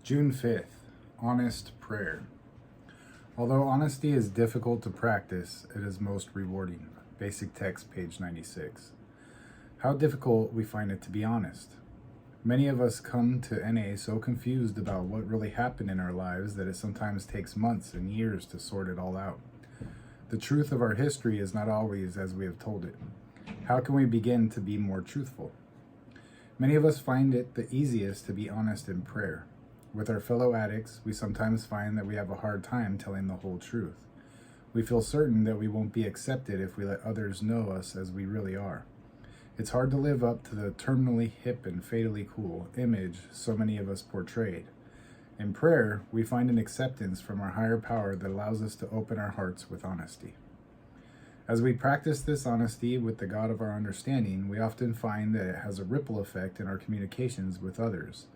June 5th, Honest Prayer. Although honesty is difficult to practice, it is most rewarding. Basic text, page 96. How difficult we find it to be honest. Many of us come to NA so confused about what really happened in our lives that it sometimes takes months and years to sort it all out. The truth of our history is not always as we have told it. How can we begin to be more truthful? Many of us find it the easiest to be honest in prayer. With our fellow addicts, we sometimes find that we have a hard time telling the whole truth. We feel certain that we won't be accepted if we let others know us as we really are. It's hard to live up to the terminally hip and fatally cool image so many of us portrayed. In prayer, we find an acceptance from our higher power that allows us to open our hearts with honesty. As we practice this honesty with the God of our understanding, we often find that it has a ripple effect in our communications with others.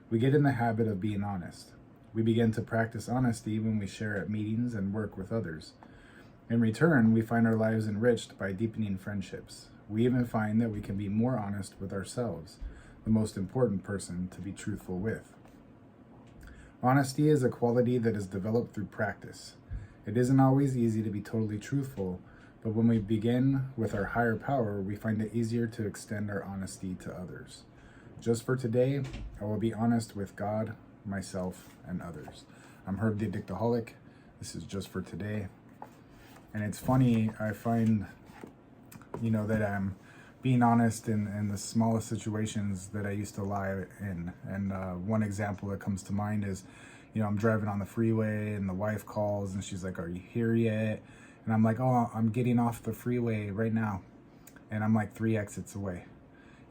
We get in the habit of being honest. We begin to practice honesty when we share at meetings and work with others. In return, we find our lives enriched by deepening friendships. We even find that we can be more honest with ourselves, the most important person to be truthful with. Honesty is a quality that is developed through practice. It isn't always easy to be totally truthful, but when we begin with our higher power, we find it easier to extend our honesty to others. Just for today, I will be honest with God, myself, and others. I'm Herb the Addictaholic. This is just for today. And it's funny, I find, that I'm being honest in the smallest situations that I used to lie in. And one example that comes to mind is, I'm driving on the freeway and the wife calls and she's like, "Are you here yet?" And I'm like, "Oh, I'm getting off the freeway right now." And I'm like 3 exits away.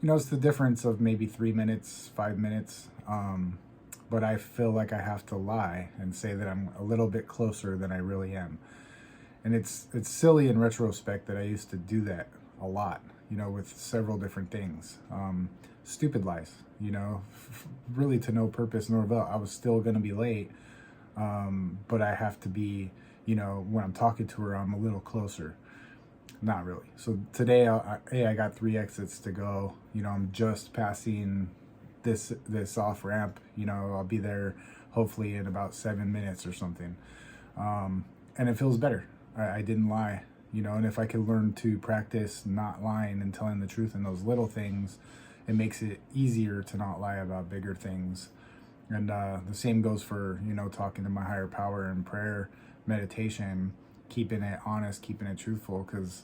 It's the difference of maybe 3 minutes, 5 minutes. But I feel like I have to lie and say that I'm a little bit closer than I really am. And it's silly in retrospect that I used to do that a lot, with several different things. Stupid lies, really to no purpose nor avail. I was still going to be late, but I have to be, when I'm talking to her, I'm a little closer. Not really. So today, I got 3 exits to go. I'm just passing this off ramp. I'll be there hopefully in about 7 minutes or something. And it feels better. I didn't lie. And if I could learn to practice not lying and telling the truth in those little things, it makes it easier to not lie about bigger things. And the same goes for, talking to my higher power in prayer, meditation, keeping it honest, keeping it truthful, because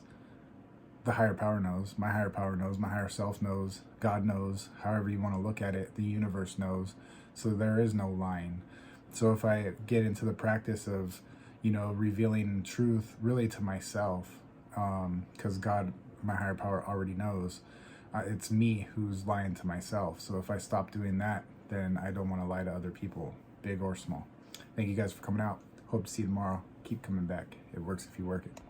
the higher power knows, my higher power knows, my higher self knows, God knows, however you want to look at it, the universe knows. So there is no lying. So if I get into the practice of, revealing truth really to myself, because God, my higher power, already knows, it's me who's lying to myself. So if I stop doing that, then I don't want to lie to other people, big or small. Thank you guys for coming out. Hope to see you tomorrow. Keep coming back. It works if you work it.